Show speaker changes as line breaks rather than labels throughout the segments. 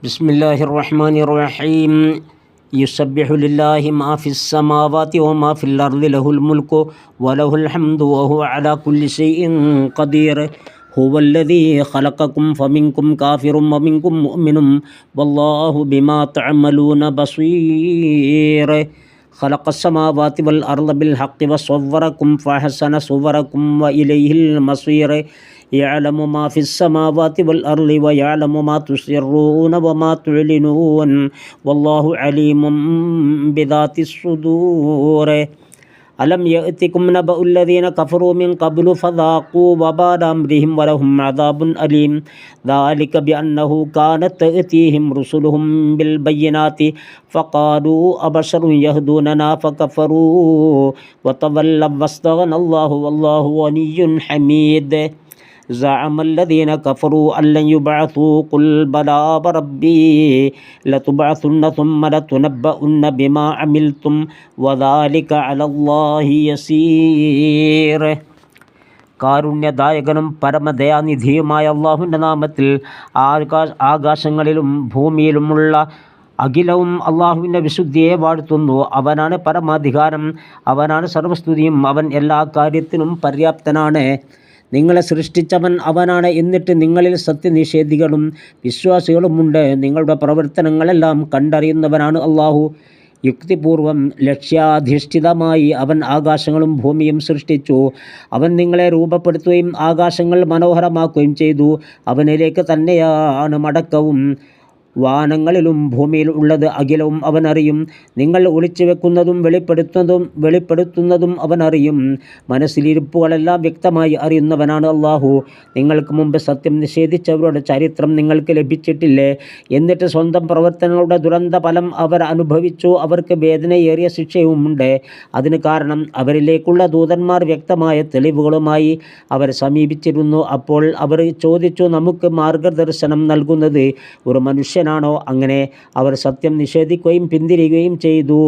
بسم الله الرحمن الرحيم يسبح لله ما في السماوات وما في الأرض له الملك وله الحمد وهو على كل شيء قدير هو الذي خلقكم فمنكم كافر ومنكم مؤمن والله بما تعملون بصير خلق السماوات والأرض بالحق وصوركم فأحسن صوركم وإليه المصير يعلم ما في السماوات والأرض ويعلم ما تسرون وما تعلنون والله عليم بذات الصدور ألم يأتكم نبأ الذين كفروا من قبل فذاقوا وبال أمرهم ولهم عذاب أليم ذلك بأنه كانت تأتيهم رسلهم بالبينات فقالوا أبشر يهدوننا فكفروا وتولوا واستغنى الله والله غني حميد زعم الذين كفروا أن لن يبعثوا قل بلى وربي لتبعثن ثم لتنبؤن بما عملتم وذلك على الله يسير കാരുണ്യദായകനും പരമദയാനിധിയുമായ അള്ളാഹുവിൻ്റെ നാമത്തിൽ ആകാശങ്ങളിലും ഭൂമിയിലുമുള്ള അഖിലവും അള്ളാഹുവിൻ്റെ വിശുദ്ധിയെ വാഴ്ത്തുന്നു. അവനാണ് പരമാധികാരം, അവനാണ് സർവസ്തുതിയും, അവൻ എല്ലാ കാര്യത്തിനും പര്യാപ്തനാണ്. നിങ്ങളെ സൃഷ്ടിച്ചവൻ അവനാണ്. എന്നിട്ട് നിങ്ങളിൽ സത്യനിഷേധികളും വിശ്വാസികളുമുണ്ട്. നിങ്ങളുടെ പ്രവർത്തനങ്ങളെല്ലാം കണ്ടറിയുന്നവനാണ് അള്ളാഹു. യുക്തിപൂർവം ലക്ഷ്യാധിഷ്ഠിതമായി അവൻ ആകാശങ്ങളും ഭൂമിയും സൃഷ്ടിച്ചു. അവൻ നിങ്ങളെ രൂപപ്പെടുത്തുകയും ആകാശങ്ങൾ മനോഹരമാക്കുകയും ചെയ്തു. അവനിലേക്ക് തന്നെയാണ് മടക്കവും. വാനങ്ങളിലും ഭൂമിയിൽ ഉള്ളത് അഖിലവും അവൻ അറിയും. നിങ്ങൾ ഒളിച്ചു വെക്കുന്നതും വെളിപ്പെടുത്തുന്നതും അവൻ അറിയും. മനസ്സിലിരിപ്പുകളെല്ലാം വ്യക്തമായി അറിയുന്നവനാണ് അള്ളാഹു. നിങ്ങൾക്ക് മുമ്പ് സത്യം നിഷേധിച്ചവരുടെ ചരിത്രം നിങ്ങൾക്ക് ലഭിച്ചിട്ടില്ലേ? എന്നിട്ട് സ്വന്തം പ്രവർത്തനങ്ങളുടെ ദുരന്ത ഫലം അവർ അനുഭവിച്ചു. അവർക്ക് വേദനയേറിയ ശിക്ഷയുമുണ്ട്. അതിന് കാരണം അവരിലേക്കുള്ള ദൂതന്മാർ വ്യക്തമായ തെളിവുകളുമായി അവരെ സമീപിച്ചിരുന്നു. അപ്പോൾ അവർ ചോദിച്ചു, നമുക്ക് മാർഗദർശനം നൽകുന്നത് ഒരു മനുഷ്യനാണോ? അങ്ങനെ അവർ സത്യം നിഷേധിക്കുകയും പിന്തിരിയുകയും ചെയ്തു.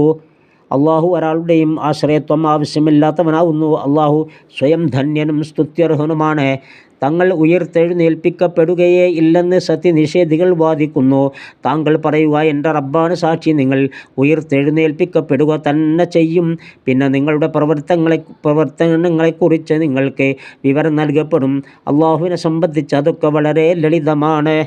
അള്ളാഹു ഒരാളുടെയും ആശ്രയത്വം ആവശ്യമില്ലാത്തവനാവുന്നു. അള്ളാഹു സ്വയം ധന്യനും സ്തുത്യർഹനുമാണ്. തങ്ങൾ ഉയർത്തെഴുന്നേൽപ്പിക്കപ്പെടുകയേ ഇല്ലെന്ന് സത്യനിഷേധികൾ വാദിക്കുന്നു. താങ്കൾ പറയുക, എൻ്റെ റബ്ബാണ് സാക്ഷി, നിങ്ങൾ ഉയർത്തെഴുന്നേൽപ്പിക്കപ്പെടുക തന്നെ ചെയ്യും. പിന്നെ നിങ്ങളുടെ പ്രവർത്തനങ്ങളെക്കുറിച്ച് നിങ്ങൾക്ക് വിവരം നൽകപ്പെടും. അള്ളാഹുവിനെ സംബന്ധിച്ച് അതൊക്കെ വളരെ ലളിതമാണ്.